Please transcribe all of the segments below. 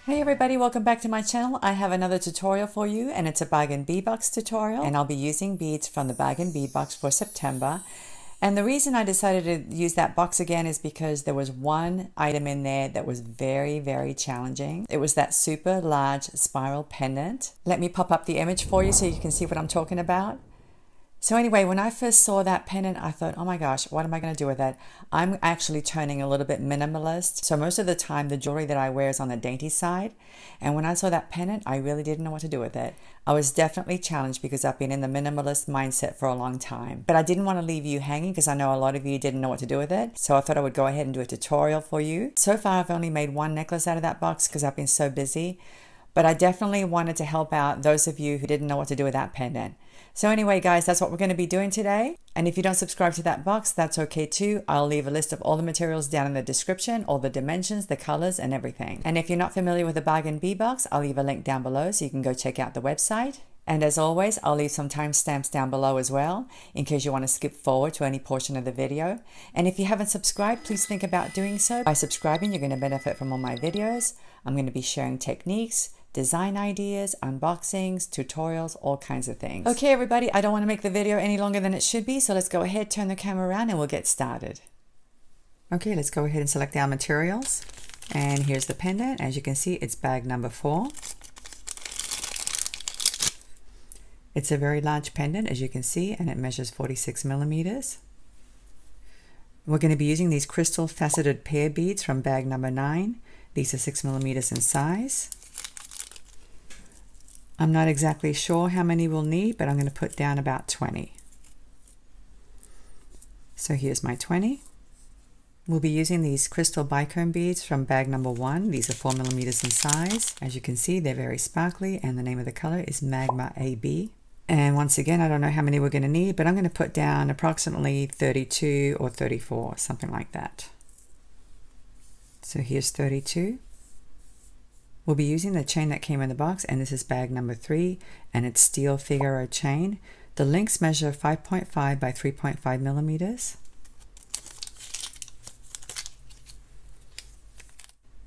Hey everybody, welcome back to my channel. I have another tutorial for you and it's a Bargain Bead Box tutorial, and I'll be using beads from the Bargain Bead Box for September. And the reason I decided to use that box again is because there was one item in there that was very challenging. It was that super large spiral pendant. Let me pop up the image for you so you can see what I'm talking about. So anyway, when I first saw that pendant, I thought, oh my gosh, what am I going to do with it? I'm actually turning a little bit minimalist. So most of the time, the jewelry that I wear is on the dainty side. And when I saw that pendant, I really didn't know what to do with it. I was definitely challenged because I've been in the minimalist mindset for a long time. But I didn't want to leave you hanging because I know a lot of you didn't know what to do with it. So I thought I would go ahead and do a tutorial for you. So far, I've only made one necklace out of that box because I've been so busy. But I definitely wanted to help out those of you who didn't know what to do with that pendant. So anyway, guys, that's what we're going to be doing today. And if you don't subscribe to that box, that's okay too. I'll leave a list of all the materials down in the description, all the dimensions, the colors, and everything. And if you're not familiar with the Bargain Bead Box, I'll leave a link down below so you can go check out the website. And as always, I'll leave some timestamps down below as well, in case you want to skip forward to any portion of the video. And if you haven't subscribed, please think about doing so. By subscribing, you're going to benefit from all my videos. I'm going to be sharing techniques, design ideas, unboxings, tutorials, all kinds of things. Okay, everybody, I don't want to make the video any longer than it should be, so let's go ahead, turn the camera around, and we'll get started. Okay, let's go ahead and select our materials. And here's the pendant. As you can see, it's bag number 4. It's a very large pendant, as you can see, and it measures 46 millimeters. We're going to be using these crystal faceted pear beads from bag number 9. These are 6 millimeters in size. I'm not exactly sure how many we'll need, but I'm going to put down about 20. So here's my 20. We'll be using these crystal bicone beads from bag number 1. These are 4 millimeters in size. As you can see, they're very sparkly, and the name of the color is Magma AB. And once again, I don't know how many we're going to need, but I'm going to put down approximately 32 or 34, something like that. So here's 32. We'll be using the chain that came in the box, and this is bag number 3, and it's steel Figaro chain. The links measure 5.5 by 3.5 millimeters.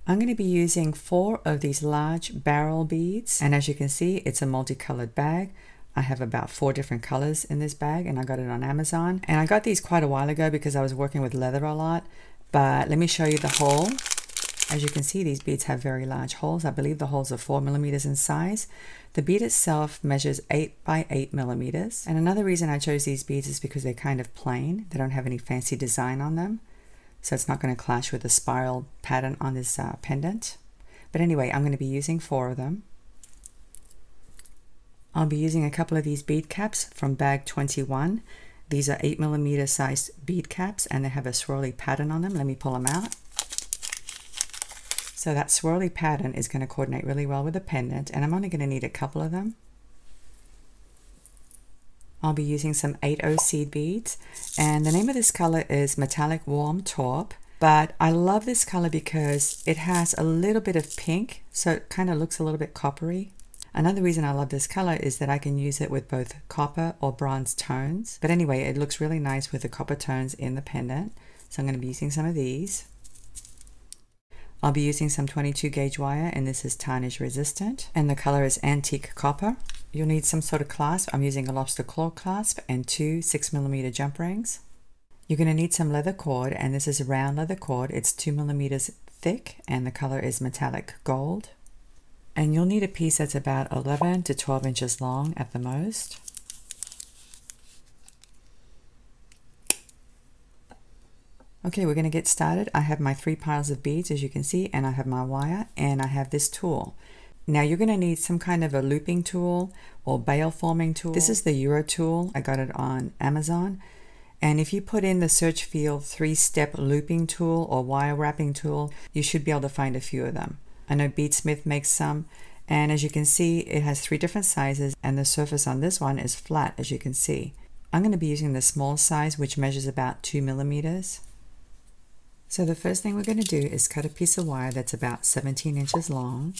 I'm going to be using 4 of these large barrel beads, and as you can see, it's a multicolored bag. I have about 4 different colors in this bag, and I got it on Amazon. And I got these quite a while ago because I was working with leather a lot, but let me show you the hole. As you can see, these beads have very large holes. I believe the holes are 4 millimeters in size. The bead itself measures 8 by 8 millimeters. And another reason I chose these beads is because they're kind of plain. They don't have any fancy design on them. So it's not going to clash with the spiral pattern on this pendant. But anyway, I'm going to be using 4 of them. I'll be using a couple of these bead caps from bag 21. These are 8 millimeter sized bead caps, and they have a swirly pattern on them. Let me pull them out. So that swirly pattern is going to coordinate really well with the pendant, and I'm only going to need a couple of them. I'll be using some 8/0 seed beads, and the name of this color is Metallic Warm Taupe, but I love this color because it has a little bit of pink, so it kind of looks a little bit coppery. Another reason I love this color is that I can use it with both copper or bronze tones, but anyway, it looks really nice with the copper tones in the pendant, so I'm going to be using some of these. I'll be using some 22 gauge wire, and this is tarnish resistant, and the color is antique copper. You'll need some sort of clasp. I'm using a lobster claw clasp and 2 6 millimeter jump rings. You're going to need some leather cord, and this is a round leather cord. It's 2 millimeters thick, and the color is metallic gold. And you'll need a piece that's about 11 to 12 inches long at the most. Okay, we're going to get started. I have my 3 piles of beads, as you can see, and I have my wire, and I have this tool. Now you're going to need some kind of a looping tool or bail forming tool. This is the Euro tool. I got it on Amazon. And if you put in the search field 3-step looping tool or wire wrapping tool, you should be able to find a few of them. I know Beadsmith makes some, and as you can see, it has 3 different sizes, and the surface on this one is flat, as you can see. I'm going to be using the small size, which measures about 2 millimeters. So the first thing we're going to do is cut a piece of wire that's about 17 inches long.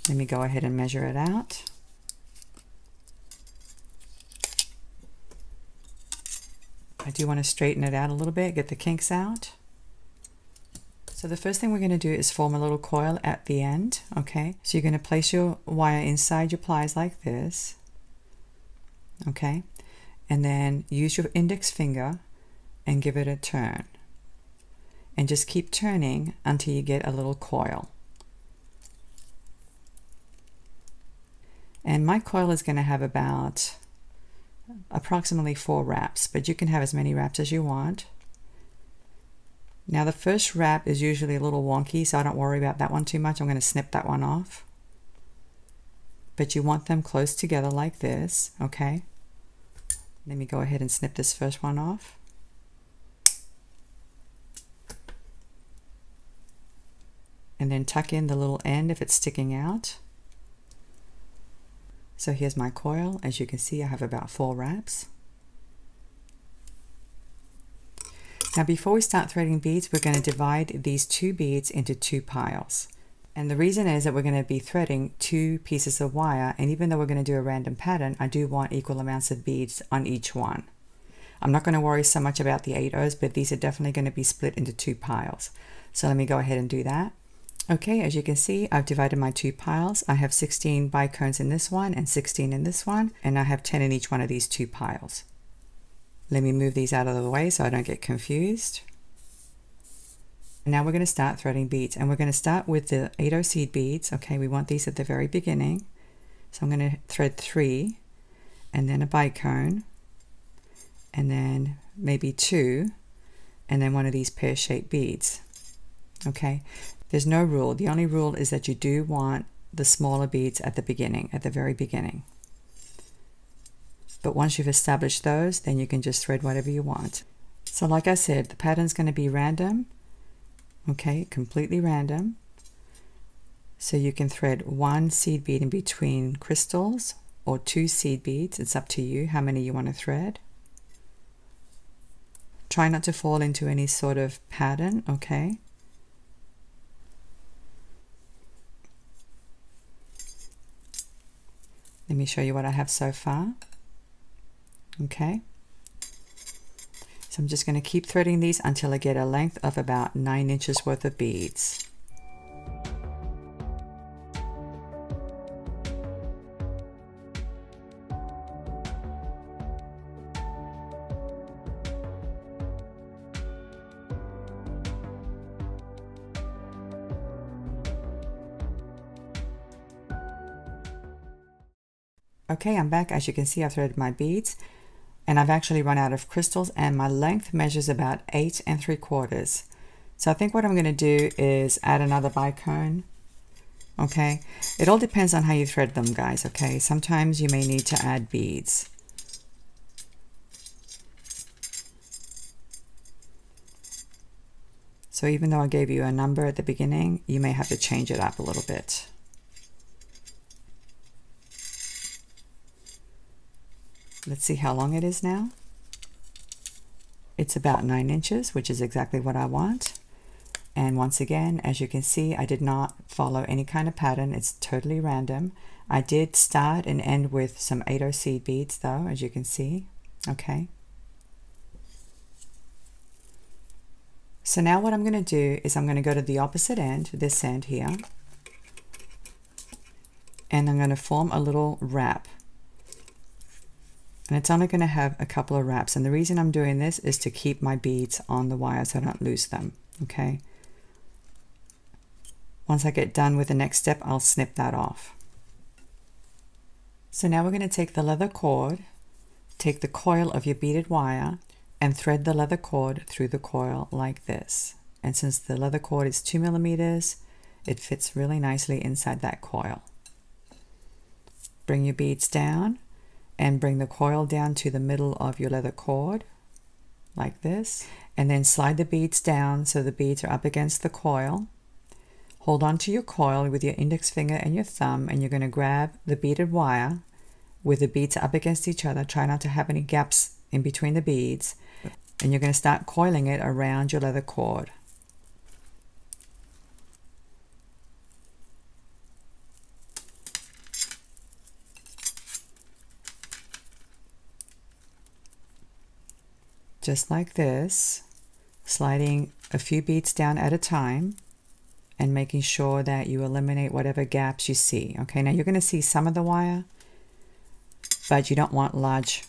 Let me go ahead and measure it out. I do want to straighten it out a little bit, get the kinks out. So the first thing we're going to do is form a little coil at the end, okay? So you're going to place your wire inside your pliers like this, okay? And then use your index finger and give it a turn. And just keep turning until you get a little coil. And my coil is going to have about approximately 4 wraps, but you can have as many wraps as you want. Now the first wrap is usually a little wonky, so I don't worry about that one too much. I'm going to snip that one off. But you want them close together like this, okay? Let me go ahead and snip this first one off. And then tuck in the little end if it's sticking out. So here's my coil. As you can see, I have about 4 wraps. Now before we start threading beads, we're going to divide these 2 beads into 2 piles. And the reason is that we're going to be threading 2 pieces of wire, and even though we're going to do a random pattern, I do want equal amounts of beads on each one. I'm not going to worry so much about the 8/0s, but these are definitely going to be split into 2 piles. So let me go ahead and do that. Okay, as you can see, I've divided my 2 piles. I have 16 bicones in this one and 16 in this one, and I have 10 in each one of these 2 piles. Let me move these out of the way so I don't get confused. Now we're going to start threading beads, and we're going to start with the 8/0 seed beads. Okay, we want these at the very beginning. So I'm going to thread 3, and then a bicone, and then maybe 2, and then one of these pear-shaped beads. Okay, there's no rule. The only rule is that you do want the smaller beads at the beginning, at the very beginning. But once you've established those, then you can just thread whatever you want. So like I said, the pattern's going to be random. Okay, completely random. So you can thread 1 seed bead in between crystals or 2 seed beads. It's up to you how many you want to thread. Try not to fall into any sort of pattern, okay? Let me show you what I have so far. Okay, so I'm just going to keep threading these until I get a length of about 9 inches worth of beads. Okay, I'm back. As you can see, I've threaded my beads. And I've actually run out of crystals, and my length measures about 8 3/4. So I think what I'm going to do is add another bicone. Okay, it all depends on how you thread them, guys. Okay, sometimes you may need to add beads. So even though I gave you a number at the beginning, you may have to change it up a little bit. Let's see how long it is now. It's about 9 inches, which is exactly what I want. And once again, as you can see, I did not follow any kind of pattern. It's totally random. I did start and end with some 8/0 seed beads though, as you can see. Okay. So now what I'm going to do is I'm going to go to the opposite end, this end here. And I'm going to form a little wrap. And it's only going to have a couple of wraps, and the reason I'm doing this is to keep my beads on the wire so I don't lose them. Okay, once I get done with the next step, I'll snip that off. So now we're going to take the leather cord, take the coil of your beaded wire, and thread the leather cord through the coil like this. And since the leather cord is 2 millimeters, it fits really nicely inside that coil. Bring your beads down and bring the coil down to the middle of your leather cord like this, and then slide the beads down so the beads are up against the coil. Hold on to your coil with your index finger and your thumb, and you're going to grab the beaded wire with the beads up against each other. Try not to have any gaps in between the beads, and you're going to start coiling it around your leather cord. Just like this, sliding a few beads down at a time and making sure that you eliminate whatever gaps you see. Okay, now you're going to see some of the wire, but you don't want large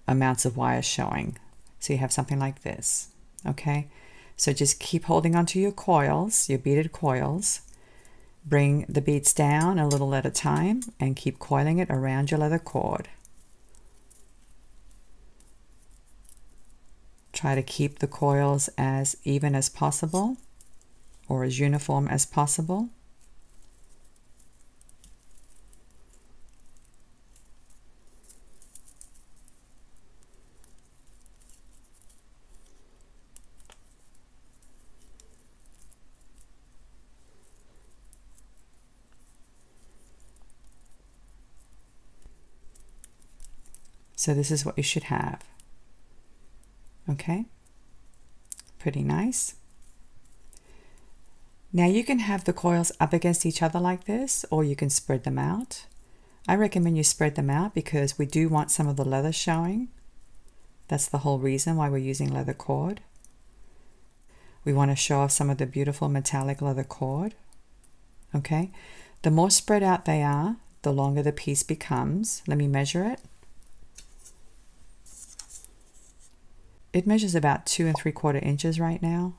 amounts of wire showing. So you have something like this. Okay, so just keep holding onto your coils, your beaded coils. Bring the beads down a little at a time and keep coiling it around your leather cord. Try to keep the coils as even as possible or as uniform as possible. So this is what you should have. Okay, pretty nice. Now you can have the coils up against each other like this, or you can spread them out. I recommend you spread them out because we do want some of the leather showing. That's the whole reason why we're using leather cord. We want to show off some of the beautiful metallic leather cord. Okay, the more spread out they are, the longer the piece becomes. Let me measure it. It measures about 2 3/4 inches right now.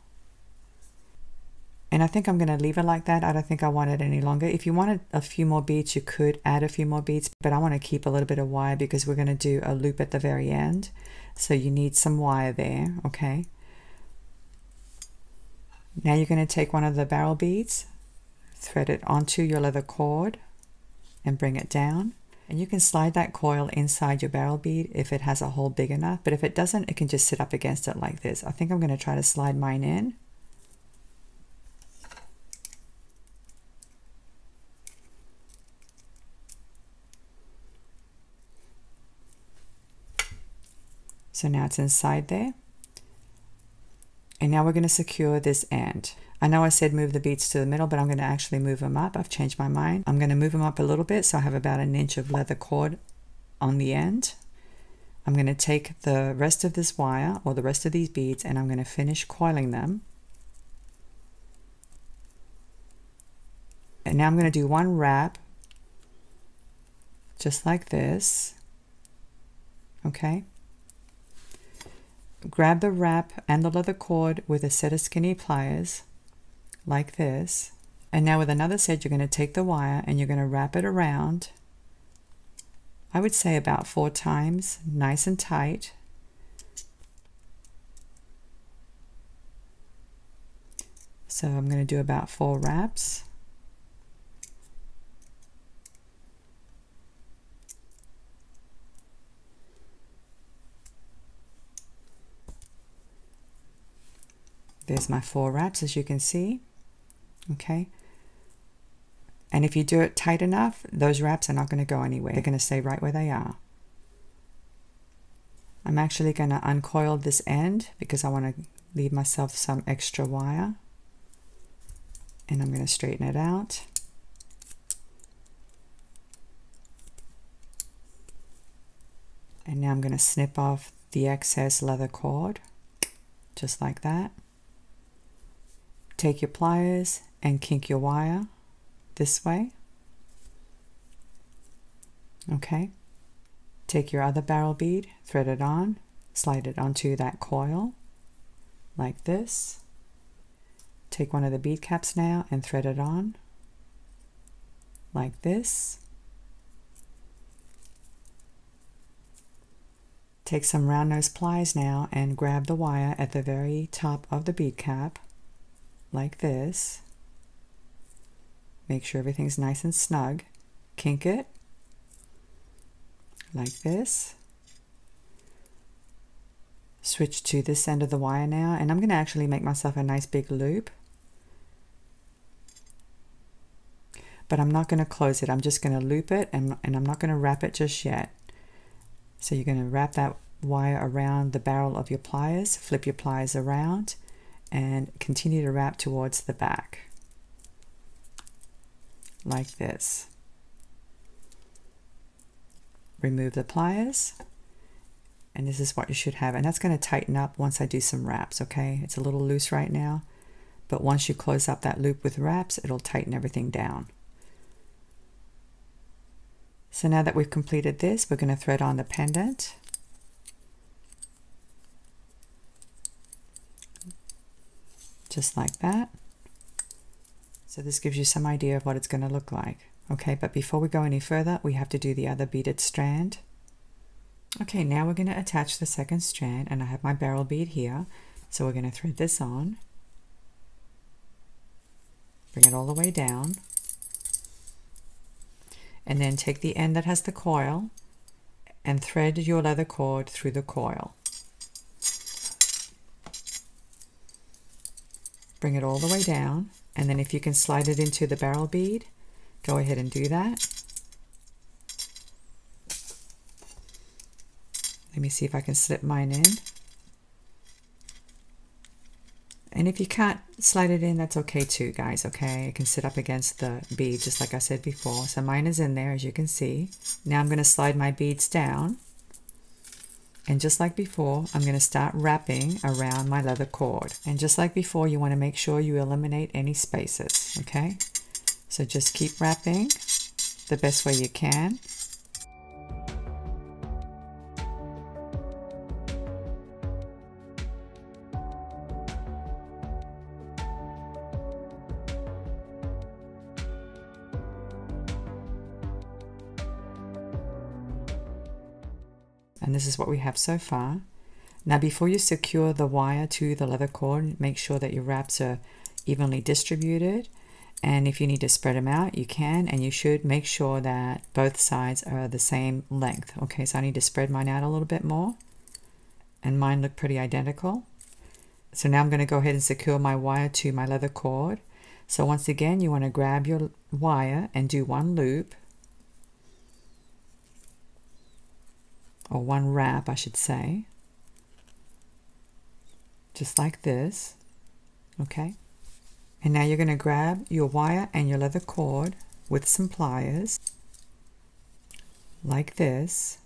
And I think I'm going to leave it like that. I don't think I want it any longer. If you wanted a few more beads, you could add a few more beads, but I want to keep a little bit of wire because we're going to do a loop at the very end. So you need some wire there, okay? Now you're going to take one of the barrel beads, thread it onto your leather cord, and bring it down. And you can slide that coil inside your barrel bead if it has a hole big enough, but if it doesn't, it can just sit up against it like this. I think I'm going to try to slide mine in. So now it's inside there. And now we're going to secure this end. I know I said move the beads to the middle, but I'm going to actually move them up. I've changed my mind. I'm going to move them up a little bit so I have about 1 inch of leather cord on the end. I'm going to take the rest of this wire or the rest of these beads and I'm going to finish coiling them. And now I'm going to do one wrap just like this. Okay. Grab the wrap and the leather cord with a set of skinny pliers like this. And now with another set, you're going to take the wire and you're going to wrap it around, I would say about 4 times, nice and tight. So I'm going to do about 4 wraps. There's my 4 wraps, as you can see. Okay. And if you do it tight enough, those wraps are not going to go anywhere. They're going to stay right where they are. I'm actually going to uncoil this end because I want to leave myself some extra wire. And I'm going to straighten it out. And now I'm going to snip off the excess leather cord, just like that. Take your pliers and kink your wire this way. Okay. Take your other barrel bead, thread it on, slide it onto that coil like this. Take one of the bead caps now and thread it on like this. Take some round nose pliers now and grab the wire at the very top of the bead cap like this. Make sure everything's nice and snug. Kink it like this. Switch to this end of the wire now, and I'm going to actually make myself a nice big loop. But I'm not going to close it. I'm just going to loop it, and I'm not going to wrap it just yet. So you're going to wrap that wire around the barrel of your pliers, flip your pliers around, and continue to wrap towards the back like this. Remove the pliers And this is what you should have. And that's going to tighten up once I do some wraps, okay? It's a little loose right now, but once you close up that loop with wraps, it'll tighten everything down. So now that we've completed this, we're going to thread on the pendant. Just like that. So this gives you some idea of what it's going to look like. Okay, but before we go any further, we have to do the other beaded strand. Okay, now we're going to attach the second strand, and I have my barrel bead here. So we're going to thread this on. Bring it all the way down. And then take the end that has the coil and thread your leather cord through the coil. Bring it all the way down, and then if you can slide it into the barrel bead, go ahead and do that. Let me see if I can slip mine in. And if you can't slide it in, that's okay too, guys, okay? It can sit up against the bead, just like I said before. So mine is in there, as you can see. Now I'm going to slide my beads down. And just like before, I'm going to start wrapping around my leather cord. And just like before, you want to make sure you eliminate any spaces, okay? So just keep wrapping the best way you can. And this is what we have so far. Now before you secure the wire to the leather cord, make sure that your wraps are evenly distributed. And if you need to spread them out, you can, and you should make sure that both sides are the same length. Okay, so I need to spread mine out a little bit more. And mine look pretty identical. So now I'm going to go ahead and secure my wire to my leather cord. So once again, you want to grab your wire and do one loop. Or one wrap, I should say. Just like this. Okay. And now you're going to grab your wire and your leather cord with some pliers. Like this.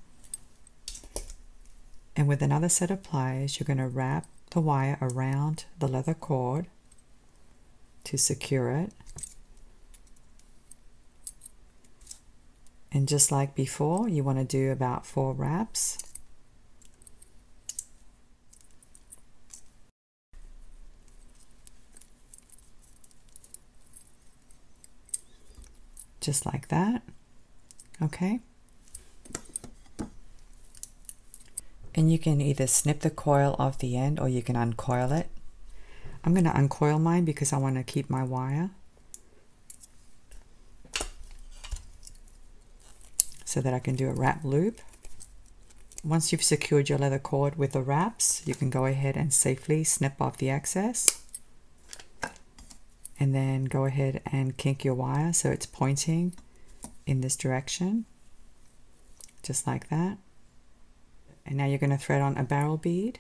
And with another set of pliers, you're going to wrap the wire around the leather cord to secure it. And just like before, you want to do about 4 wraps. Just like that. Okay. And you can either snip the coil off the end or you can uncoil it. I'm going to uncoil mine because I want to keep my wire. So that I can do a wrap loop. Once you've secured your leather cord with the wraps, you can go ahead and safely snip off the excess. And then go ahead and kink your wire so it's pointing in this direction. Just like that. And now you're going to thread on a barrel bead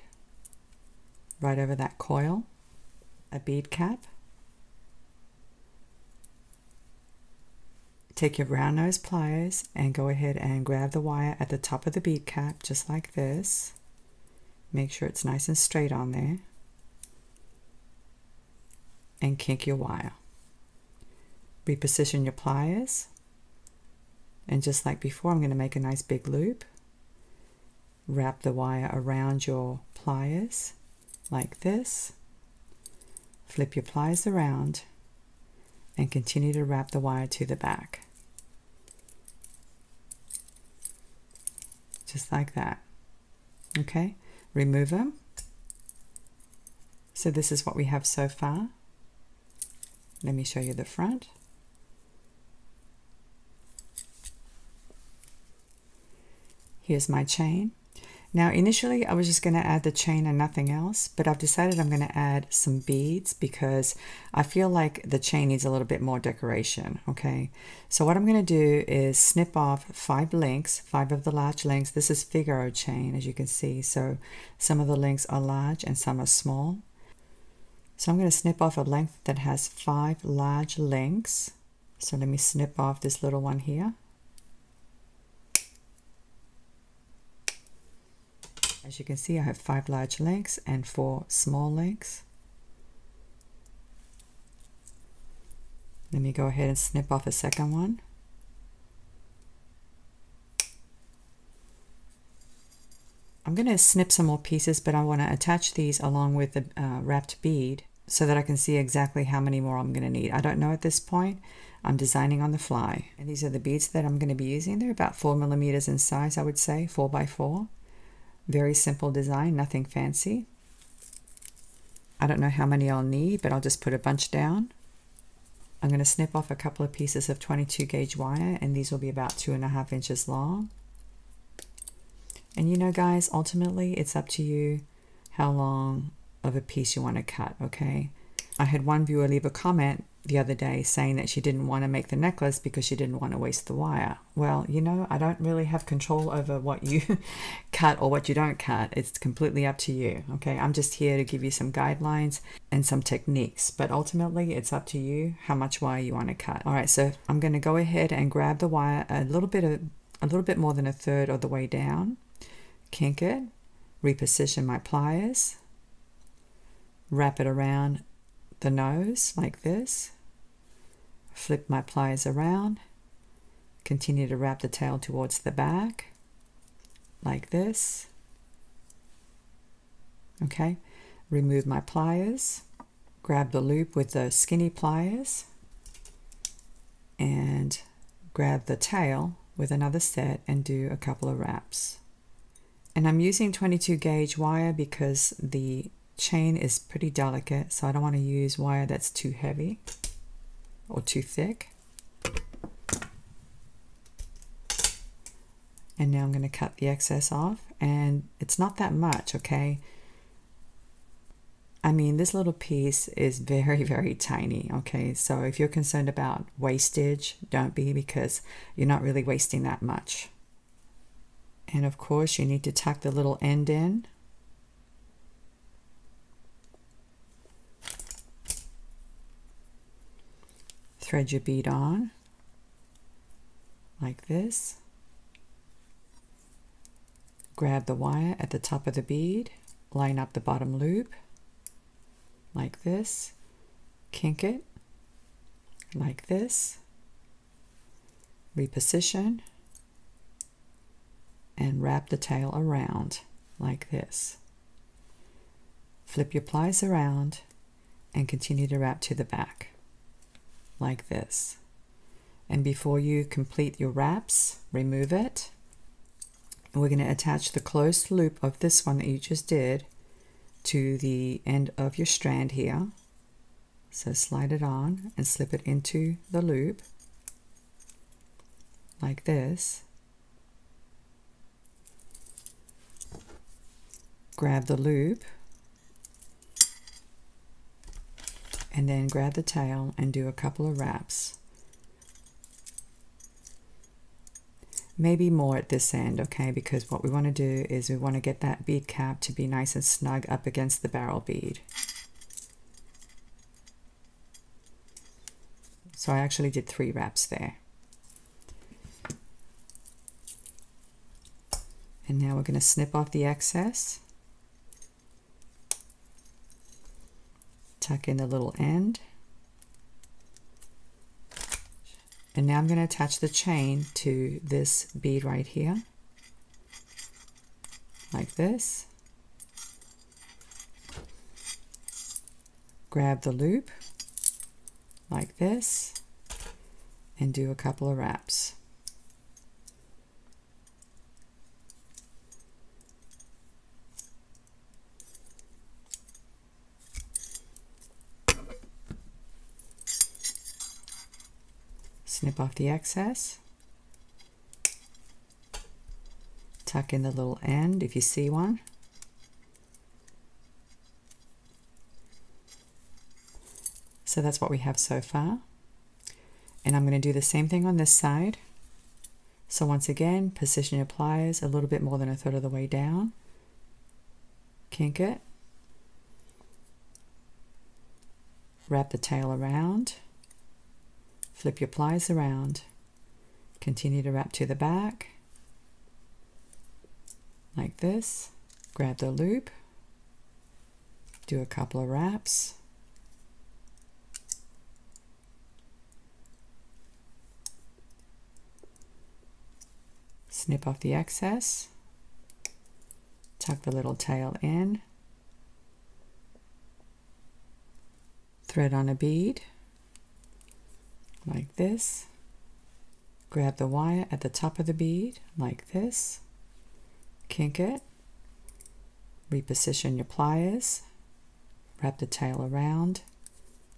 right over that coil, a bead cap. Take your round nose pliers and go ahead and grab the wire at the top of the bead cap, just like this. Make sure it's nice and straight on there. And kink your wire. Reposition your pliers. And just like before, I'm going to make a nice big loop. Wrap the wire around your pliers, like this. Flip your pliers around. And continue to wrap the wire to the back. Just like that. Okay, remove them. So this is what we have so far. Let me show you the front. Here's my chain. Now initially I was just going to add the chain and nothing else, but I've decided I'm going to add some beads because I feel like the chain needs a little bit more decoration, okay? So what I'm going to do is snip off 5 links, 5 of the large links. This is Figaro chain, as you can see, so some of the links are large and some are small. So I'm going to snip off a length that has 5 large links. So let me snip off this little one here. As you can see, I have 5 large links and 4 small links. Let me go ahead and snip off a second one. I'm going to snip some more pieces, but I want to attach these along with the wrapped bead so that I can see exactly how many more I'm going to need. I don't know at this point. I'm designing on the fly. And these are the beads that I'm going to be using. They're about 4 millimeters in size, I would say, 4 by 4. Very simple design, nothing fancy. I don't know how many I'll need, but I'll just put a bunch down. I'm going to snip off a couple of pieces of 22 gauge wire, and these will be about 2.5 inches long. And you know, guys, ultimately it's up to you how long of a piece you want to cut, okay? I had one viewer leave a comment the other day saying that she didn't want to make the necklace because she didn't want to waste the wire. Well, you know, I don't really have control over what you cut or what you don't cut. It's completely up to you, okay? I'm just here to give you some guidelines and some techniques, but ultimately it's up to you how much wire you want to cut. All right, so I'm going to go ahead and grab the wire a little bit more than a third of the way down, kink it, reposition my pliers, wrap it around the nose like this, flip my pliers around, continue to wrap the tail towards the back like this, okay, remove my pliers, grab the loop with the skinny pliers, and grab the tail with another set and do a couple of wraps. And I'm using 22 gauge wire because the chain is pretty delicate, so I don't want to use wire that's too heavy or too thick. And now I'm going to cut the excess off, and it's not that much, okay? I mean, this little piece is very, very tiny, okay? So if you're concerned about wastage, don't be, because you're not really wasting that much. And of course, you need to tuck the little end in. Thread your bead on like this. Grab the wire at the top of the bead, line up the bottom loop like this, kink it like this, reposition, and wrap the tail around like this. Flip your pliers around and continue to wrap to the back like this. And before you complete your wraps, remove it. And we're going to attach the closed loop of this one that you just did to the end of your strand here. So slide it on and slip it into the loop like this. Grab the loop and then grab the tail and do a couple of wraps. Maybe more at this end, okay, because what we want to do is we want to get that bead cap to be nice and snug up against the barrel bead. So I actually did 3 wraps there. And now we're going to snip off the excess. Tuck in the little end. And now I'm going to attach the chain to this bead right here, like this. Grab the loop, like this, and do a couple of wraps. Snip off the excess, tuck in the little end if you see one, so that's what we have so far. And I'm going to do the same thing on this side. So once again, position your pliers a little bit more than a third of the way down, kink it, wrap the tail around, flip your pliers around, continue to wrap to the back like this, Grab the loop, do a couple of wraps, snip off the excess, tuck the little tail in, thread on a bead like this, grab the wire at the top of the bead like this, kink it, reposition your pliers, wrap the tail around,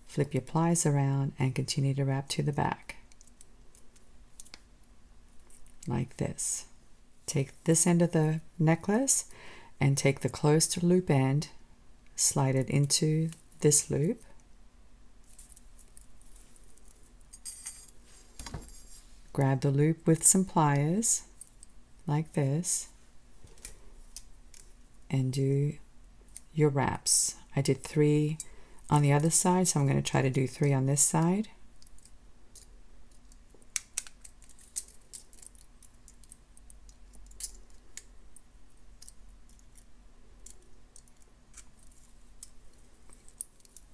flip your pliers around, and continue to wrap to the back like this. Take this end of the necklace and take the closed loop end, slide it into this loop, grab the loop with some pliers like this, and do your wraps. I did 3 on the other side, so I'm going to try to do 3 on this side.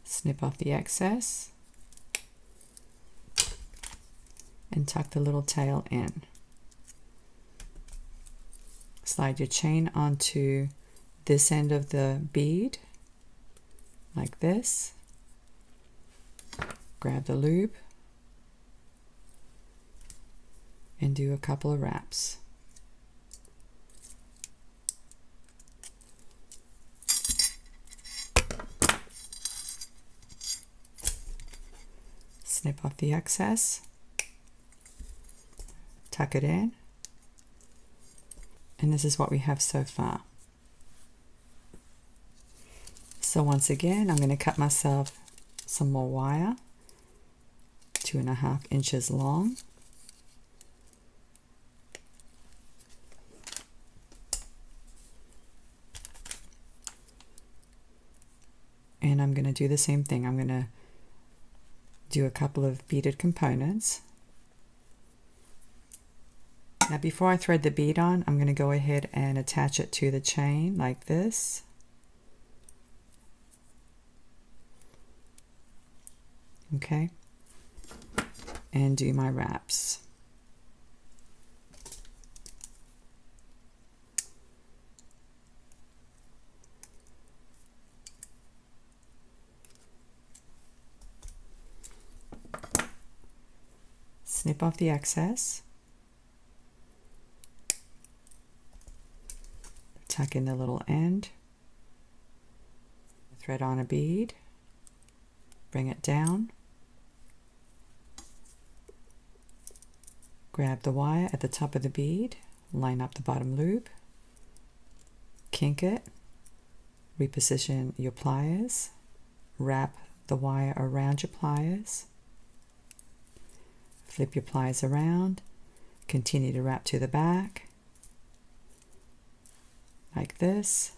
Snip off the excess and tuck the little tail in. Slide your chain onto this end of the bead like this. Grab the loop and do a couple of wraps. Snip off the excess, tuck it in, and this is what we have so far. So once again, I'm going to cut myself some more wire, 2.5 inches long. And I'm going to do the same thing. I'm going to do a couple of beaded components. Now before I thread the bead on, I'm going to go ahead and attach it to the chain like this. Okay, and do my wraps. Snip off the excess, tuck in the little end, thread on a bead, bring it down, grab the wire at the top of the bead, line up the bottom loop, kink it, reposition your pliers, wrap the wire around your pliers, flip your pliers around, continue to wrap to the back like this,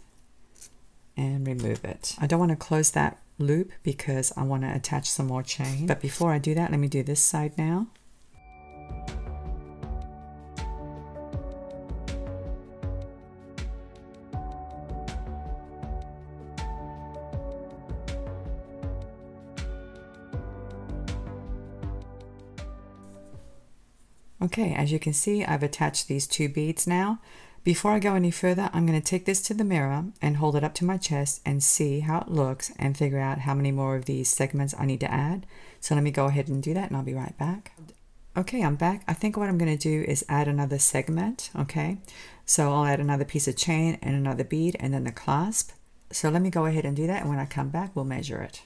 and remove it. I don't want to close that loop because I want to attach some more chain, but before I do that, let me do this side now. Okay, as you can see, I've attached these 2 beads now. Before I go any further, I'm going to take this to the mirror and hold it up to my chest and see how it looks and figure out how many more of these segments I need to add. So let me go ahead and do that and I'll be right back. Okay, I'm back. I think what I'm going to do is add another segment, okay? So I'll add another piece of chain and another bead and then the clasp. So let me go ahead and do that, and when I come back, we'll measure it.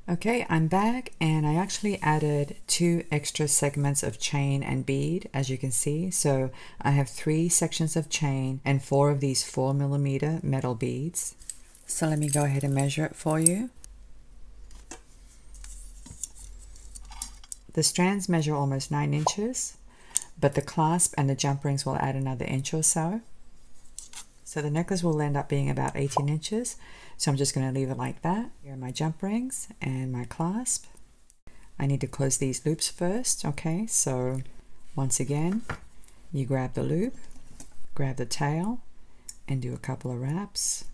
Okay, I'm back, and I actually added 2 extra segments of chain and bead, as you can see. So I have 3 sections of chain and 4 of these 4mm metal beads. So let me go ahead and measure it for you. The strands measure almost 9 inches, but the clasp and the jump rings will add another inch or so. So the necklace will end up being about 18 inches. So I'm just going to leave it like that. Here are my jump rings and my clasp. I need to close these loops first. Okay, so once again, you grab the loop, grab the tail, and do a couple of wraps.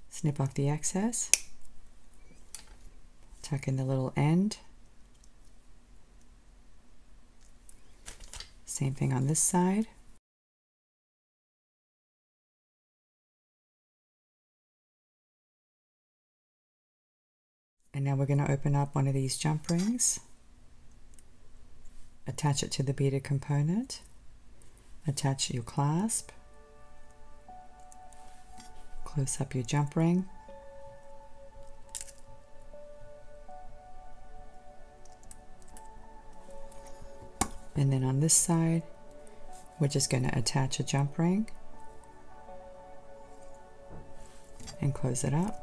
Snip off the excess. Tuck in the little end. Same thing on this side. And now we're going to open up one of these jump rings. Attach it to the beaded component. Attach your clasp. Close up your jump ring. And then on this side, we're just going to attach a jump ring and close it up.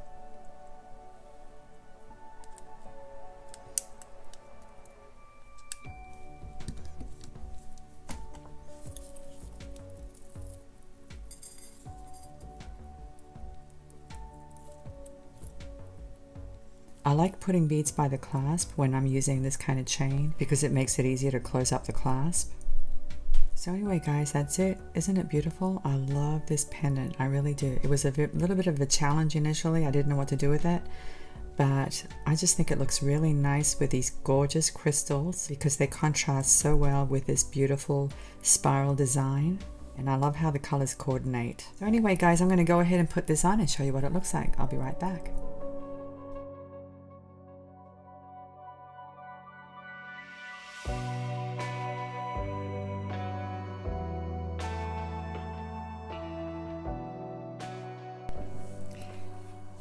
I like putting beads by the clasp when I'm using this kind of chain because it makes it easier to close up the clasp. So anyway guys, that's it. Isn't it beautiful? I love this pendant, I really do. It was a little bit of a challenge initially. I didn't know what to do with it, but I just think it looks really nice with these gorgeous crystals because they contrast so well with this beautiful spiral design. And I love how the colors coordinate. So anyway guys, I'm going to go ahead and put this on and show you what it looks like. I'll be right back.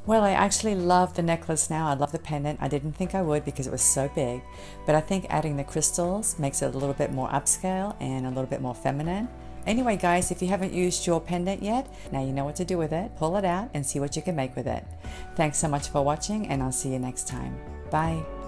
Well, I actually love the necklace now. I love the pendant. I didn't think I would because it was so big, but I think adding the crystals makes it a little bit more upscale and a little bit more feminine. Anyway guys, if you haven't used your pendant yet, now you know what to do with it. Pull it out and see what you can make with it. Thanks so much for watching, and I'll see you next time. Bye.